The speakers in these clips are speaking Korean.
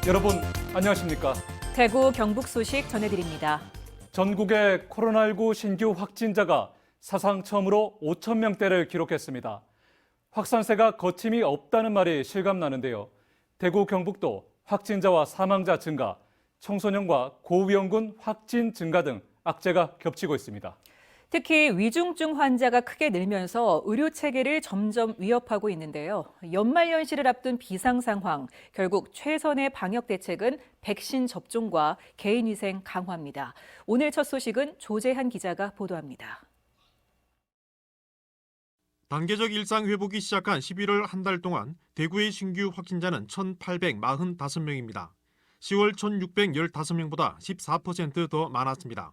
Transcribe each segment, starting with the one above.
여러분 안녕하십니까? 대구 경북 소식 전해드립니다. 전국의 코로나19 신규 확진자가 사상 처음으로 5천 명대를 기록했습니다. 확산세가 거침이 없다는 말이 실감나는데요. 대구 경북도 확진자와 사망자 증가, 청소년과 고위험군 확진 증가 등 악재가 겹치고 있습니다. 특히 위중증 환자가 크게 늘면서 의료 체계를 점점 위협하고 있는데요. 연말연시를 앞둔 비상 상황, 결국 최선의 방역 대책은 백신 접종과 개인위생 강화입니다. 오늘 첫 소식은 조재한 기자가 보도합니다. 단계적 일상 회복이 시작한 11월 한 달 동안 대구의 신규 확진자는 1,845명입니다. 10월 1,615명보다 14% 더 많았습니다.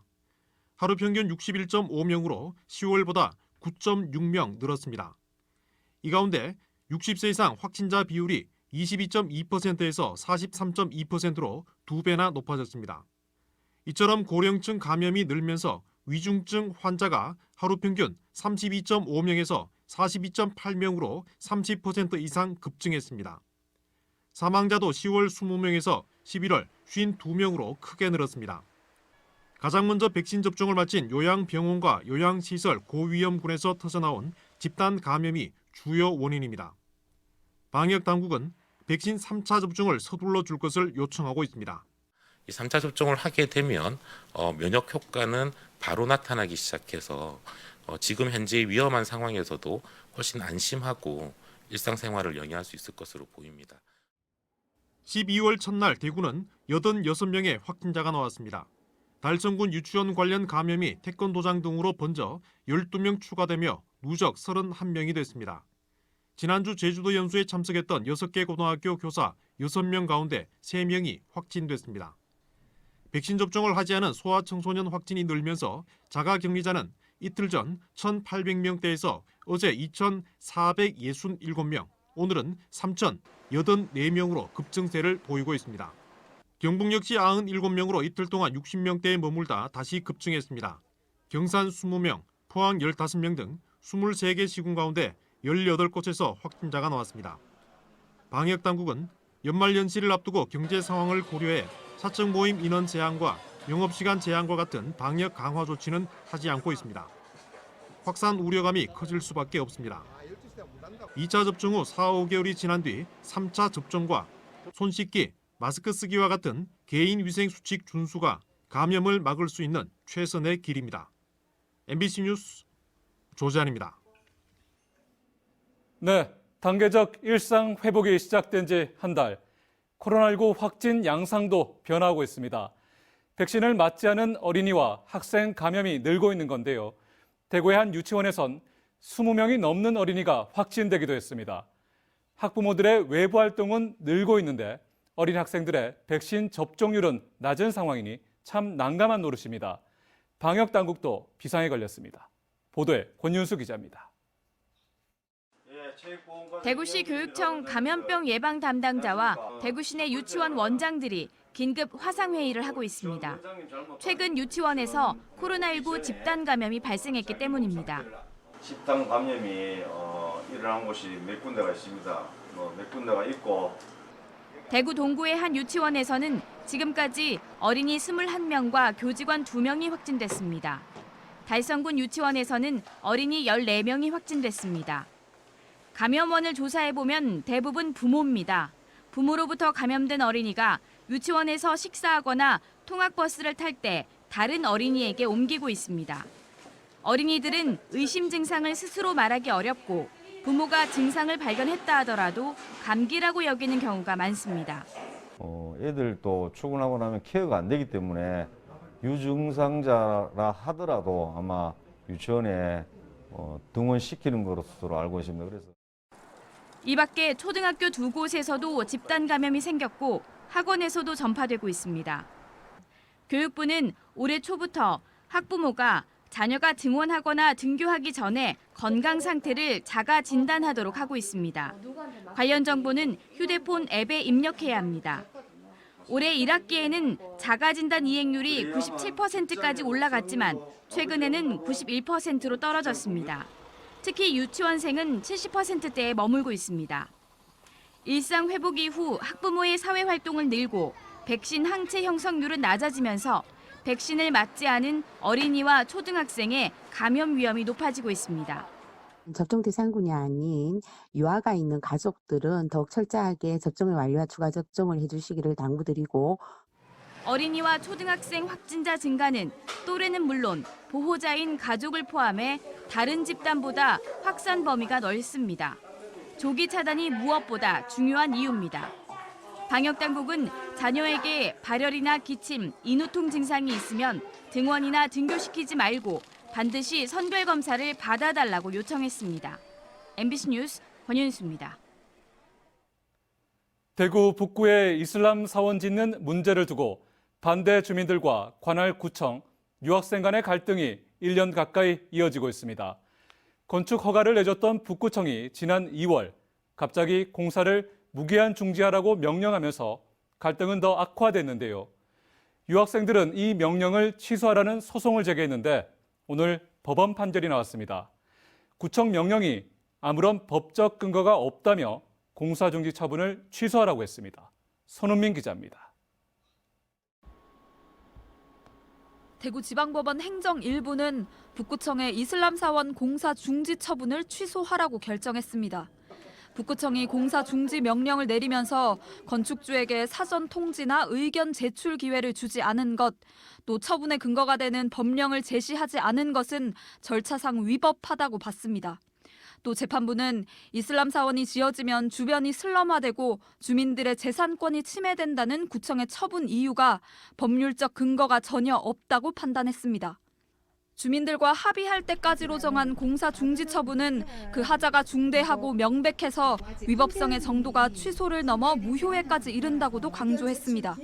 하루 평균 61.5명으로 10월보다 9.6명 늘었습니다. 이 가운데 60세 이상 확진자 비율이 22.2%에서 43.2%로 2배나 높아졌습니다. 이처럼 고령층 감염이 늘면서 위중증 환자가 하루 평균 32.5명에서 42.8명으로 30% 이상 급증했습니다. 사망자도 10월 20명에서 11월 52명으로 크게 늘었습니다. 가장 먼저 백신 접종을 마친 요양병원과 요양시설 고위험군에서 터져나온 집단 감염이 주요 원인입니다. 방역당국은 백신 3차 접종을 서둘러 줄 것을 요청하고 있습니다. 이 3차 접종을 하게 되면 면역 효과는 바로 나타나기 시작해서 지금 현재 위험한 상황에서도 훨씬 안심하고 일상생활을 영위할 수 있을 것으로 보입니다. 12월 첫날 대구는 86명의 확진자가 나왔습니다. 달성군 유치원 관련 감염이 태권도장 등으로 번져 12명 추가되며 누적 31명이 됐습니다. 지난주 제주도 연수에 참석했던 6개 고등학교 교사 6명 가운데 3명이 확진됐습니다. 백신 접종을 하지 않은 소아청소년 확진이 늘면서 자가격리자는 이틀 전 1,800명대에서 어제 2,467명, 오늘은 3,084명으로 급증세를 보이고 있습니다. 경북 역시 97명으로 이틀 동안 60명대에 머물다 다시 급증했습니다. 경산 20명, 포항 15명 등 23개 시군 가운데 18곳에서 확진자가 나왔습니다. 방역당국은 연말연시를 앞두고 경제 상황을 고려해 사적 모임 인원 제한과 영업시간 제한과 같은 방역 강화 조치는 하지 않고 있습니다. 확산 우려감이 커질 수밖에 없습니다. 2차 접종 후 4, 5개월이 지난 뒤 3차 접종과 손 씻기, 마스크 쓰기와 같은 개인 위생 수칙 준수가 감염을 막을 수 있는 최선의 길입니다. MBC 뉴스 조재한입니다. 네, 단계적 일상 회복이 시작된 지 한 달. 코로나19 확진 양상도 변화하고 있습니다. 백신을 맞지 않은 어린이와 학생 감염이 늘고 있는 건데요. 대구의 한 유치원에선 20명이 넘는 어린이가 확진되기도 했습니다. 학부모들의 외부 활동은 늘고 있는데 어린 학생들의 백신 접종률은 낮은 상황이니 참 난감한 노릇입니다. 방역당국도 비상에 걸렸습니다. 보도에 권윤수 기자입니다. 대구시 교육청 감염병 예방 담당자와 대구시 내 유치원 원장들이 긴급 화상회의를 하고 있습니다. 최근 유치원에서 코로나19 집단 감염이 발생했기 때문입니다. 집단 감염이 일어난 곳이 몇 군데가 있습니다. 몇 군데가 있고 대구 동구의 한 유치원에서는 지금까지 어린이 21명과 교직원 2명이 확진됐습니다. 달성군 유치원에서는 어린이 14명이 확진됐습니다. 감염원을 조사해보면 대부분 부모입니다. 부모로부터 감염된 어린이가 유치원에서 식사하거나 통학버스를 탈 때 다른 어린이에게 옮기고 있습니다. 어린이들은 의심 증상을 스스로 말하기 어렵고 부모가 증상을 발견했다 하더라도 감기라고 여기는 경우가 많습니다. 애들도 출근하고 나면 케어가 안 되기 때문에 유증상자라 하더라도 아마 유치원에 등원시키는 것으로 알고 있습니다. 그래서 이 밖에 초등학교 2곳에서도 집단 감염이 생겼고 학원에서도 전파되고 있습니다. 교육부는 올해 초부터 학부모가 자녀가 등원하거나 등교하기 전에 건강 상태를 자가 진단하도록 하고 있습니다. 관련 정보는 휴대폰 앱에 입력해야 합니다. 올해 1학기에는 자가 진단 이행률이 97%까지 올라갔지만 최근에는 91%로 떨어졌습니다. 특히 유치원생은 70%대에 머물고 있습니다. 일상 회복 이후 학부모의 사회 활동을 늘고 백신 항체 형성률은 낮아지면서 백신을 맞지 않은 어린이와 초등학생의 감염 위험이 높아지고 있습니다. 접종 대상군이 아닌 유아가 있는 가족들은 더욱 철저하게 접종을 완료한 추가 접종을 해주시기를 당부드리고, 어린이와 초등학생 확진자 증가는 또래는 물론 보호자인 가족을 포함해 다른 집단보다 확산 범위가 넓습니다. 조기 차단이 무엇보다 중요한 이유입니다. 방역당국은 자녀에게 발열이나 기침, 인후통 증상이 있으면 등원이나 등교시키지 말고 반드시 선별검사를 받아달라고 요청했습니다. MBC 뉴스 권윤수입니다. 대구 북구에 이슬람 사원 짓는 문제를 두고 반대 주민들과 관할 구청, 유학생 간의 갈등이 1년 가까이 이어지고 있습니다. 건축 허가를 내줬던 북구청이 지난 2월 갑자기 공사를 무기한 중지하라고 명령하면서 갈등은 더 악화됐는데요. 유학생들은 이 명령을 취소하라는 소송을 제기했는데 오늘 법원 판결이 나왔습니다. 구청 명령이 아무런 법적 근거가 없다며 공사 중지 처분을 취소하라고 했습니다. 손은민 기자입니다. 대구지방법원 행정 1부는 북구청의 이슬람 사원 공사 중지 처분을 취소하라고 결정했습니다. 북구청이 공사 중지 명령을 내리면서 건축주에게 사전 통지나 의견 제출 기회를 주지 않은 것, 또 처분의 근거가 되는 법령을 제시하지 않은 것은 절차상 위법하다고 봤습니다. 또 재판부는 이슬람 사원이 지어지면 주변이 슬럼화되고 주민들의 재산권이 침해된다는 구청의 처분 이유가 법률적 근거가 전혀 없다고 판단했습니다. 주민들과 합의할 때까지로 정한 공사 중지 처분은 그 하자가 중대하고 명백해서 위법성의 정도가 취소를 넘어 무효에까지 이른다고도 강조했습니다.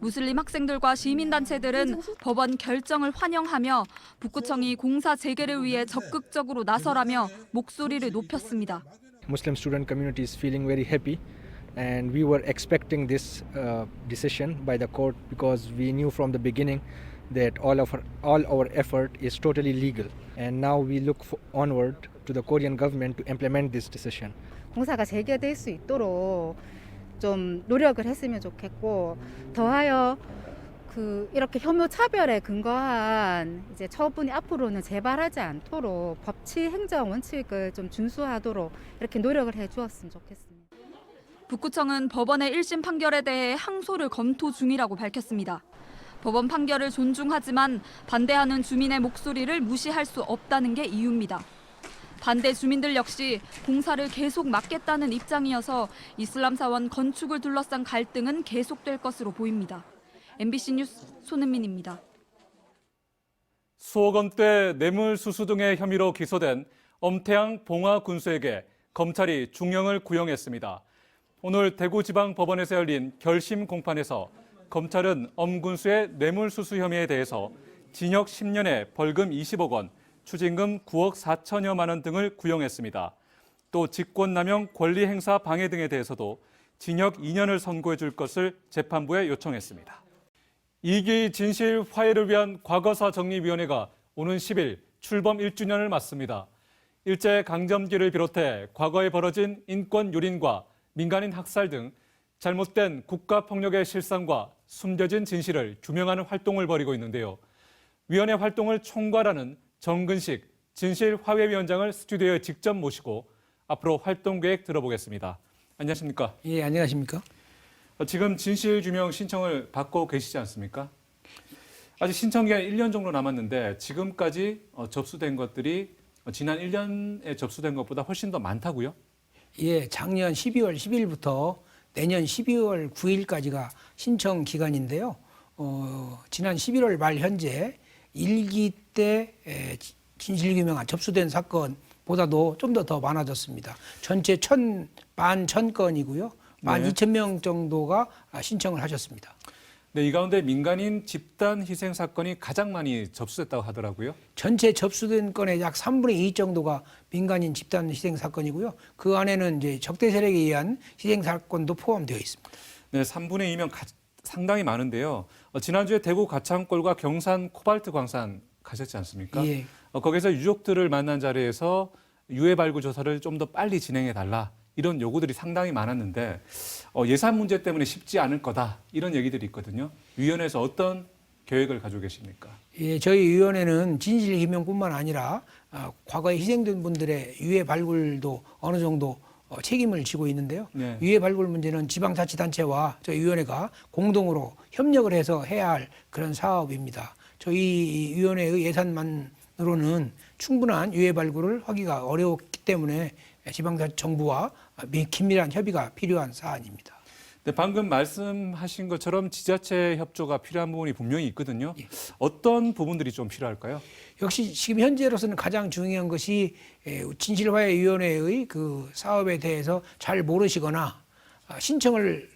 무슬림 학생들과 시민단체들은 법원 결정을 환영하며 북구청이 공사 재개를 위해 적극적으로 나서라며 목소리를 높였습니다. Muslim student community is feeling very happy and we were expecting this decision by the court because we knew from the beginning that all our effort is totally legal and now we look onward to the Korean government to implement this decision. 공사가 재개될 수 있도록 좀 노력을 했으면 좋겠고, 더하여 이렇게 혐오 차별에 근거한 이제 처분이 앞으로는 재발하지 않도록 법치 행정 원칙을 좀 준수하도록 이렇게 노력을 해주었으면 좋겠습니다. 북구청은 법원의 1심 판결에 대해 항소를 검토 중이라고 밝혔습니다. 법원 판결을 존중하지만 반대하는 주민의 목소리를 무시할 수 없다는 게 이유입니다. 반대 주민들 역시 공사를 계속 막겠다는 입장이어서 이슬람 사원 건축을 둘러싼 갈등은 계속될 것으로 보입니다. MBC 뉴스 손은민입니다. 수억 원대 뇌물수수 등의 혐의로 기소된 엄태양 봉화 군수에게 검찰이 중형을 구형했습니다. 오늘 대구지방법원에서 열린 결심 공판에서 검찰은 엄 군수의 뇌물수수 혐의에 대해서 징역 10년에 벌금 20억 원, 추징금 9억 4천여만 원 등을 구형했습니다. 또 직권남용 권리행사 방해 등에 대해서도 징역 2년을 선고해 줄 것을 재판부에 요청했습니다. 2기 진실 화해를 위한 과거사정리위원회가 오는 10일 출범 1주년을 맞습니다. 일제강점기를 비롯해 과거에 벌어진 인권 유린과 민간인 학살 등 잘못된 국가폭력의 실상과 숨겨진 진실을 규명하는 활동을 벌이고 있는데요. 위원회 활동을 총괄하는 정근식 진실화해위원장을 스튜디오에 직접 모시고 앞으로 활동 계획 들어보겠습니다. 안녕하십니까? 예, 안녕하십니까? 지금 진실규명 신청을 받고 계시지 않습니까? 아직 신청 기간 1년 정도 남았는데 지금까지 접수된 것들이 지난 1년에 접수된 것보다 훨씬 더 많다고요? 예, 작년 12월 10일부터 내년 12월 9일까지가 신청 기간인데요. 지난 11월 말 현재 1기 때 진실규명안 접수된 사건보다도 좀 더 많아졌습니다. 전체 11,000건이고요. 12,000명 정도가 신청을 하셨습니다. 네, 이 가운데 민간인 집단 희생 사건이 가장 많이 접수됐다고 하더라고요. 전체 접수된 건의 약 3분의 2 정도가 민간인 집단 희생 사건이고요. 그 안에는 이제 적대 세력에 의한 희생 사건도 포함되어 있습니다. 네, 3분의 2면 상당히 많은데요. 지난주에 대구 가창골과 경산 코발트 광산 가셨지 않습니까? 예. 거기서 유족들을 만난 자리에서 유해 발굴 조사를 좀 더 빨리 진행해 달라 이런 요구들이 상당히 많았는데 예산 문제 때문에 쉽지 않을 거다 이런 얘기들이 있거든요. 위원회에서 어떤 계획을 가지고 계십니까? 예, 저희 위원회는 진실규명뿐만 아니라 과거에 희생된 분들의 유해 발굴도 어느 정도 책임을 지고 있는데요. 네. 유해 발굴 문제는 지방자치단체와 저희 위원회가 공동으로 협력을 해서 해야 할 그런 사업입니다. 저희 위원회의 예산만으로는 충분한 유해 발굴을 하기가 어려웠기 때문에 지방자치 정부와 긴밀한 협의가 필요한 사안입니다. 네, 방금 말씀하신 것처럼 지자체 협조가 필요한 부분이 분명히 있거든요. 어떤 부분들이 좀 필요할까요? 역시 지금 현재로서는 가장 중요한 것이 진실화해위원회의 그 사업에 대해서 잘 모르시거나 신청을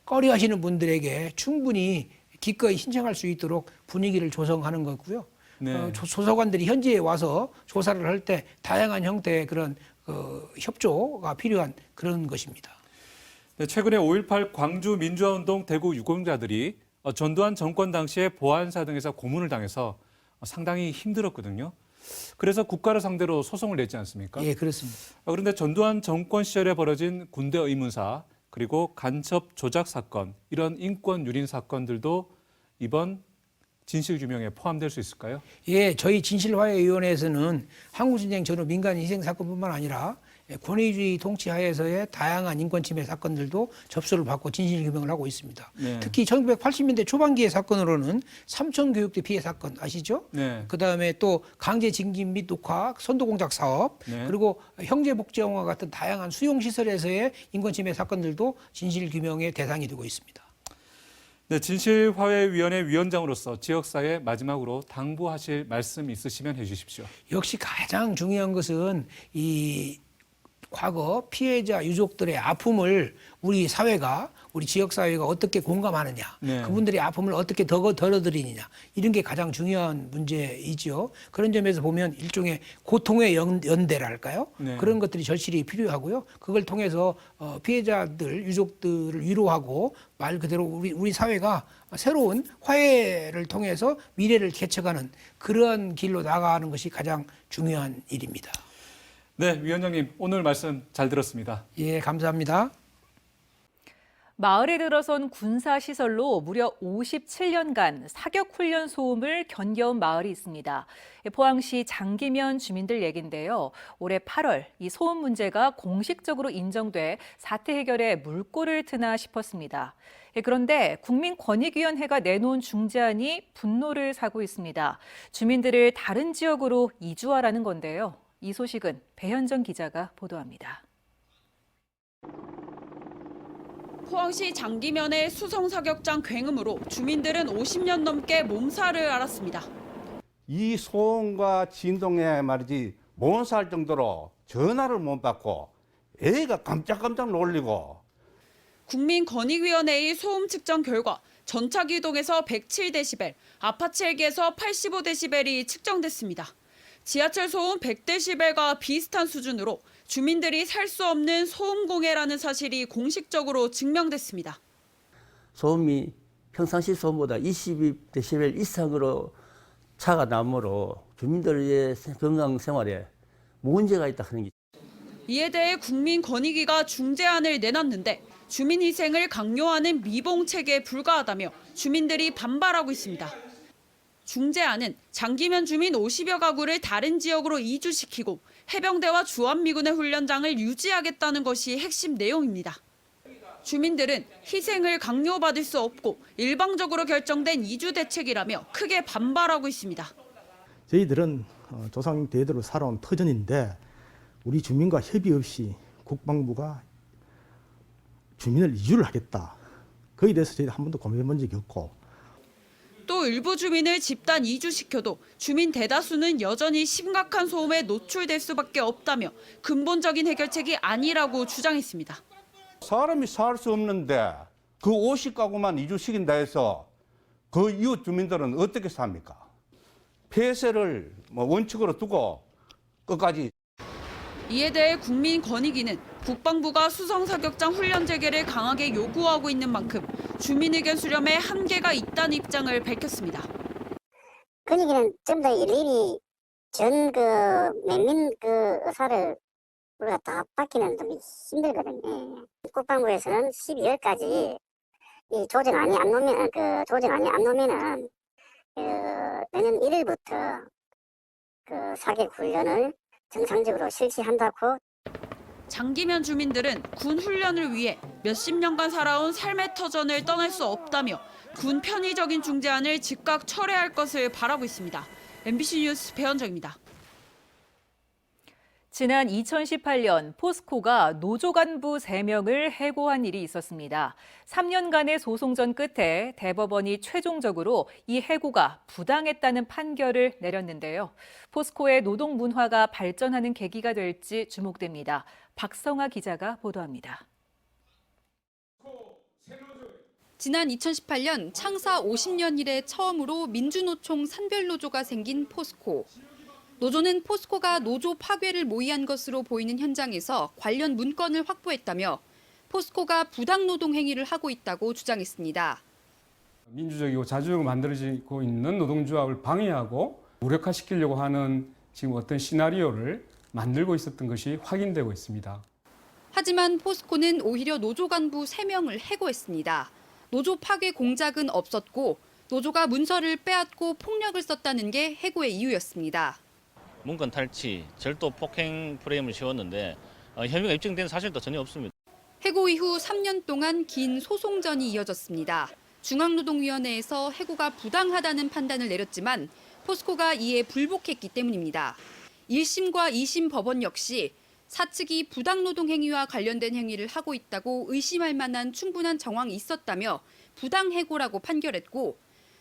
꺼려하시는 분들에게 충분히 기꺼이 신청할 수 있도록 분위기를 조성하는 거고요. 네. 조사관들이 현지에 와서 조사를 할 때 다양한 형태의 그런 협조가 필요한 그런 것입니다. 네, 최근에 5.18 광주 민주화운동 대구 유공자들이 전두환 정권 당시에 보안사 등에서 고문을 당해서 상당히 힘들었거든요. 그래서 국가를 상대로 소송을 냈지 않습니까? 예, 그렇습니다. 그런데 전두환 정권 시절에 벌어진 군대 의문사 그리고 간첩 조작 사건 이런 인권 유린 사건들도 이번 진실규명에 포함될 수 있을까요? 예, 저희 진실화해위원회에서는 한국전쟁 전후 민간 희생 사건뿐만 아니라 권위주의 통치 하에서의 다양한 인권 침해 사건들도 접수를 받고 진실규명을 하고 있습니다. 네. 특히 1980년대 초반기의 사건으로는 삼촌교육대 피해 사건 아시죠? 네. 그다음에 또 강제 징집 및 녹화, 선도공작 사업, 네. 그리고 형제복지영화 같은 다양한 수용시설에서의 인권 침해 사건들도 진실규명의 대상이 되고 있습니다. 네, 진실화해위원회 위원장으로서 지역사회에 마지막으로 당부하실 말씀 있으시면 해주십시오. 역시 가장 중요한 것은 이 과거 피해자 유족들의 아픔을 우리 사회가 우리 지역사회가 어떻게 공감하느냐, 네. 그분들의 아픔을 어떻게 덜어드리느냐 이런 게 가장 중요한 문제이죠. 그런 점에서 보면 일종의 고통의 연대랄까요? 네. 그런 것들이 절실히 필요하고요. 그걸 통해서 피해자들 유족들을 위로하고 말 그대로 우리 사회가 새로운 화해를 통해서 미래를 개척하는 그런 길로 나아가는 것이 가장 중요한 일입니다. 네, 위원장님 오늘 말씀 잘 들었습니다. 예, 감사합니다. 마을에 들어선 군사시설로 무려 57년간 사격훈련 소음을 견뎌온 마을이 있습니다. 포항시 장기면 주민들 얘긴데요. 올해 8월 이 소음 문제가 공식적으로 인정돼 사태 해결에 물꼬를 트나 싶었습니다. 그런데 국민권익위원회가 내놓은 중재안이 분노를 사고 있습니다. 주민들을 다른 지역으로 이주하라는 건데요. 이 소식은 배현정 기자가 보도합니다. 포항시 장기면의 수성사격장 굉음으로 주민들은 50년 넘게 몸살을 앓았습니다. 이 소음과 진동에 말이지 못 살 정도로 전화를 못 받고 애가 깜짝깜짝 놀리고. 국민권익위원회의 소음 측정 결과 전차기동에서 107데시벨, 아파트 헬기에서 85데시벨이 측정됐습니다. 지하철 소음 100데시벨과 비슷한 수준으로 주민들이 살 수 없는 소음공해라는 사실이 공식적으로 증명됐습니다. 소음이 평상시 소음보다 22데시벨 이상으로 차가 나므로 주민들의 건강 생활에 문제가 있다 하는 게. 이에 대해 국민권익위가 중재안을 내놨는데 주민 희생을 강요하는 미봉 체계에 불과하다며 주민들이 반발하고 있습니다. 중재안은 장기면 주민 50여 가구를 다른 지역으로 이주시키고 해병대와 주한미군의 훈련장을 유지하겠다는 것이 핵심 내용입니다. 주민들은 희생을 강요받을 수 없고 일방적으로 결정된 이주 대책이라며 크게 반발하고 있습니다. 저희들은 조상 대대로 살아온 터전인데 우리 주민과 협의 없이 국방부가 주민을 이주를 하겠다. 거기에 대해서 저희가 한 번도 고민해 본 적이 없고. 또 일부 주민을 집단 이주시켜도 주민 대다수는 여전히 심각한 소음에 노출될 수밖에 없다며 근본적인 해결책이 아니라고 주장했습니다. 사람이 살 수 없는데 그 50가구만 이주시킨다 해서 그 이웃 주민들은 어떻게 삽니까? 폐쇄를 원칙으로 두고 끝까지. 이에 대해 국민권익위는 국방부가 수성사격장 훈련 재개를 강하게 요구하고 있는 만큼 주민 의견 수렴에 한계가 있다는 입장을 밝혔습니다. 권익위는 좀 더 일일이 전 면민 의사를 우리가 다 받기는 좀 힘들거든요. 국방부에서는 12월까지 이 조정안이 안 놓으면 내년 1일부터 그 사격 훈련을 정상적으로 실시한다고. 장기면 주민들은 군 훈련을 위해 몇십 년간 살아온 삶의 터전을 떠날 수 없다며 군 편의적인 중재안을 즉각 철회할 것을 바라고 있습니다. MBC 뉴스 배현정입니다. 지난 2018년 포스코가 노조 간부 3명을 해고한 일이 있었습니다. 3년간의 소송전 끝에 대법원이 최종적으로 이 해고가 부당했다는 판결을 내렸는데요. 포스코의 노동 문화가 발전하는 계기가 될지 주목됩니다. 박성아 기자가 보도합니다. 지난 2018년 창사 50년 이래 처음으로 민주노총 산별노조가 생긴 포스코. 노조는 포스코가 노조 파괴를 모의한 것으로 보이는 현장에서 관련 문건을 확보했다며 포스코가 부당노동 행위를 하고 있다고 주장했습니다. 민주적이고 자주적으로 만들어지고 있는 노동조합을 방해하고 무력화시키려고 하는 지금 어떤 시나리오를 만들고 있었던 것이 확인되고 있습니다. 하지만 포스코는 오히려 노조 간부 3명을 해고했습니다. 노조 파괴 공작은 없었고 노조가 문서를 빼앗고 폭력을 썼다는 게 해고의 이유였습니다. 문건 탈취, 절도 폭행 프레임을 씌웠는데 혐의가 입증된 사실도 전혀 없습니다. 해고 이후 3년 동안 긴 소송전이 이어졌습니다. 중앙노동위원회에서 해고가 부당하다는 판단을 내렸지만 포스코가 이에 불복했기 때문입니다. 1심과 2심 법원 역시 사측이 부당노동 행위와 관련된 행위를 하고 있다고 의심할 만한 충분한 정황이 있었다며 부당해고라고 판결했고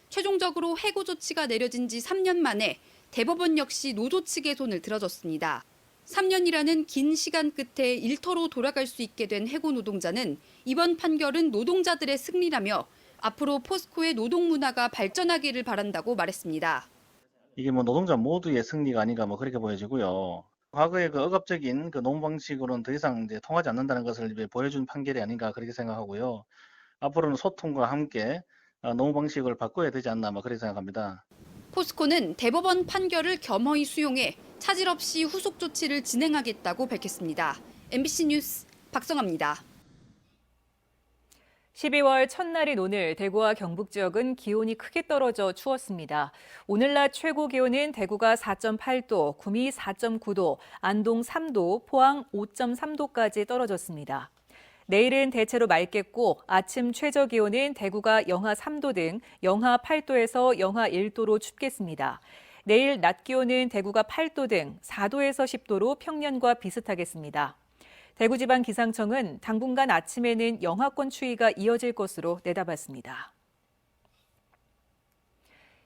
최종적으로 해고 조치가 내려진 지 3년 만에 대법원 역시 노조 측의 손을 들어줬습니다. 3년이라는 긴 시간 끝에 일터로 돌아갈 수 있게 된 해고 노동자는 이번 판결은 노동자들의 승리라며 앞으로 포스코의 노동 문화가 발전하기를 바란다고 말했습니다. 이게 노동자 모두의 승리가 아닌가 그렇게 보여지고요. 과거의 억압적인 노무 방식으로는 더 이상 통하지 않는다는 것을 보여준 판결이 아닌가 그렇게 생각하고요. 앞으로는 소통과 함께 노무 방식을 바꿔야 되지 않나 그렇게 생각합니다. 포스코는 대법원 판결을 겸허히 수용해 차질 없이 후속 조치를 진행하겠다고 밝혔습니다. MBC 뉴스 박성아입니다. 12월 첫날인 오늘 대구와 경북 지역은 기온이 크게 떨어져 추웠습니다. 오늘 낮 최고 기온은 대구가 4.8도, 구미 4.9도, 안동 3도, 포항 5.3도까지 떨어졌습니다. 내일은 대체로 맑겠고 아침 최저 기온은 대구가 영하 3도 등 영하 8도에서 영하 1도로 춥겠습니다. 내일 낮 기온은 대구가 8도 등 4도에서 10도로 평년과 비슷하겠습니다. 대구지방기상청은 당분간 아침에는 영하권 추위가 이어질 것으로 내다봤습니다.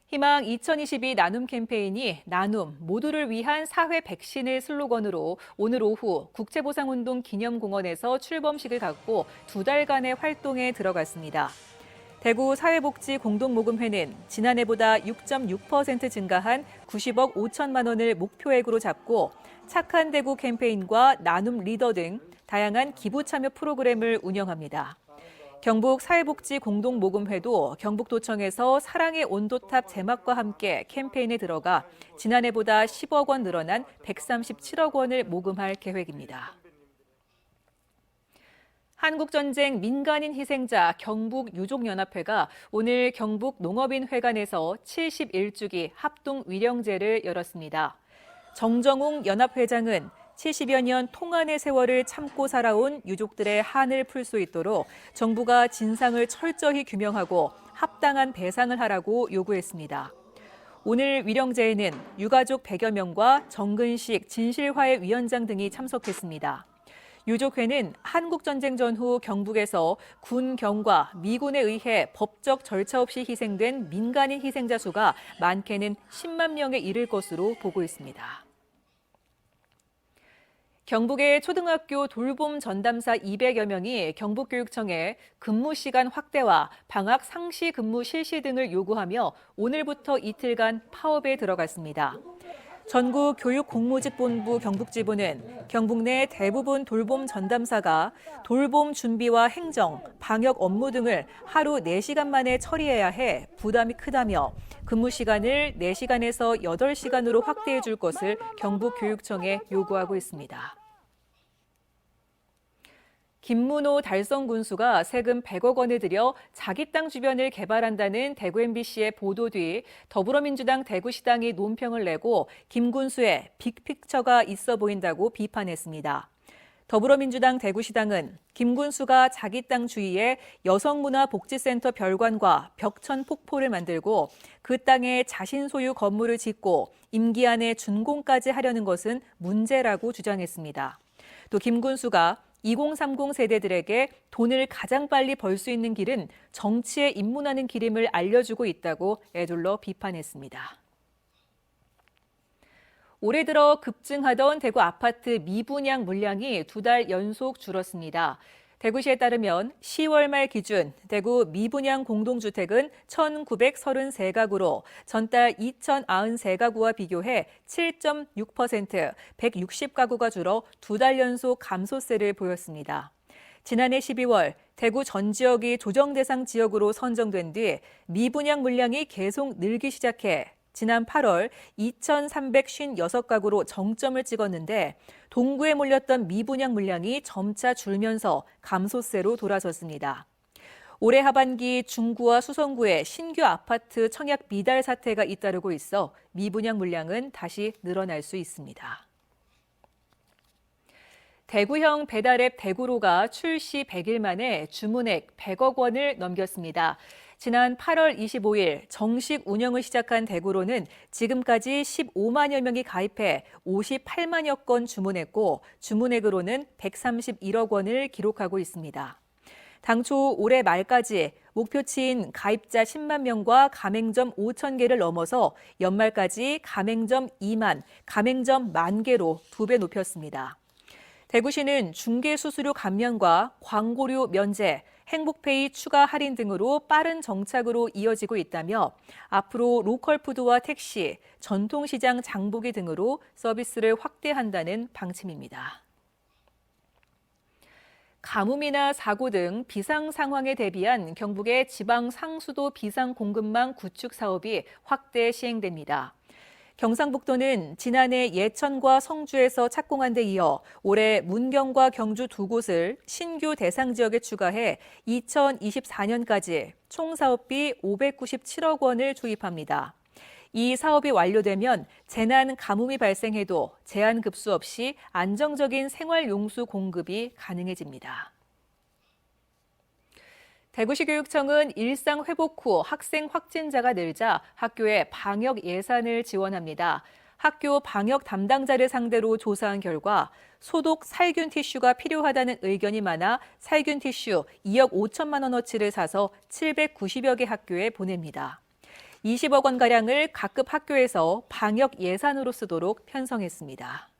희망 2022 나눔 캠페인이 나눔, 모두를 위한 사회 백신을 슬로건으로 오늘 오후 국제보상운동 기념공원에서 출범식을 갖고 2달간의 활동에 들어갔습니다. 대구 사회복지공동모금회는 지난해보다 6.6% 증가한 90억 5천만 원을 목표액으로 잡고 착한 대구 캠페인과 나눔 리더 등 다양한 기부 참여 프로그램을 운영합니다. 경북 사회복지공동모금회도 경북도청에서 사랑의 온도탑 제막과 함께 캠페인에 들어가 지난해보다 10억 원 늘어난 137억 원을 모금할 계획입니다. 한국전쟁 민간인 희생자 경북유족연합회가 오늘 경북 농업인회관에서 71주기 합동위령제를 열었습니다. 정정웅 연합회장은 70여 년 통한의 세월을 참고 살아온 유족들의 한을 풀 수 있도록 정부가 진상을 철저히 규명하고 합당한 배상을 하라고 요구했습니다. 오늘 위령제에는 유가족 100여 명과 정근식 진실화해 위원장 등이 참석했습니다. 유족회는 한국전쟁 전후 경북에서 군경과 미군에 의해 법적 절차 없이 희생된 민간인 희생자 수가 많게는 10만 명에 이를 것으로 보고 있습니다. 경북의 초등학교 돌봄 전담사 200여 명이 경북교육청에 근무 시간 확대와 방학 상시 근무 실시 등을 요구하며 오늘부터 이틀간 파업에 들어갔습니다. 전국교육공무직본부 경북지부는 경북 내 대부분 돌봄 전담사가 돌봄 준비와 행정, 방역 업무 등을 하루 4시간 만에 처리해야 해 부담이 크다며 근무 시간을 4시간에서 8시간으로 확대해 줄 것을 경북교육청에 요구하고 있습니다. 김문호 달성 군수가 세금 100억 원을 들여 자기 땅 주변을 개발한다는 대구 MBC의 보도 뒤 더불어민주당 대구시당이 논평을 내고 김 군수의 빅픽처가 있어 보인다고 비판했습니다. 더불어민주당 대구시당은 김 군수가 자기 땅 주위에 여성문화복지센터 별관과 벽천 폭포를 만들고 그 땅에 자신 소유 건물을 짓고 임기 안에 준공까지 하려는 것은 문제라고 주장했습니다. 또 김 군수가 2030 세대들에게 돈을 가장 빨리 벌 수 있는 길은 정치에 입문하는 길임을 알려주고 있다고 애둘러 비판했습니다. 올해 들어 급증하던 대구 아파트 미분양 물량이 2달 연속 줄었습니다. 대구시에 따르면 10월 말 기준 대구 미분양 공동주택은 1,933가구로 전달 2,093가구와 비교해 7.6%, 160가구가 줄어 2달 연속 감소세를 보였습니다. 지난해 12월 대구 전 지역이 조정 대상 지역으로 선정된 뒤 미분양 물량이 계속 늘기 시작해 지난 8월 2,356가구로 정점을 찍었는데 동구에 몰렸던 미분양 물량이 점차 줄면서 감소세로 돌아섰습니다. 올해 하반기 중구와 수성구에 신규 아파트 청약 미달 사태가 잇따르고 있어 미분양 물량은 다시 늘어날 수 있습니다. 대구형 배달앱 대구로가 출시 100일 만에 주문액 100억 원을 넘겼습니다. 지난 8월 25일 정식 운영을 시작한 대구로는 지금까지 15만여 명이 가입해 58만여 건 주문했고 주문액으로는 131억 원을 기록하고 있습니다. 당초 올해 말까지 목표치인 가입자 10만 명과 가맹점 5천 개를 넘어서 연말까지 가맹점 2만, 가맹점 1만 개로 2배 높였습니다. 대구시는 중개수수료 감면과 광고료 면제, 행복페이 추가 할인 등으로 빠른 정착으로 이어지고 있다며 앞으로 로컬푸드와 택시, 전통시장 장보기 등으로 서비스를 확대한다는 방침입니다. 가뭄이나 사고 등 비상 상황에 대비한 경북의 지방 상수도 비상 공급망 구축 사업이 확대 시행됩니다. 경상북도는 지난해 예천과 성주에서 착공한 데 이어 올해 문경과 경주 2곳을 신규 대상 지역에 추가해 2024년까지 총 사업비 597억 원을 투입합니다. 이 사업이 완료되면 재난 가뭄이 발생해도 제한 급수 없이 안정적인 생활용수 공급이 가능해집니다. 대구시 교육청은 일상 회복 후 학생 확진자가 늘자 학교에 방역 예산을 지원합니다. 학교 방역 담당자를 상대로 조사한 결과 소독 살균 티슈가 필요하다는 의견이 많아 살균 티슈 2억 5천만 원어치를 사서 790여 개 학교에 보냅니다. 20억 원가량을 각급 학교에서 방역 예산으로 쓰도록 편성했습니다.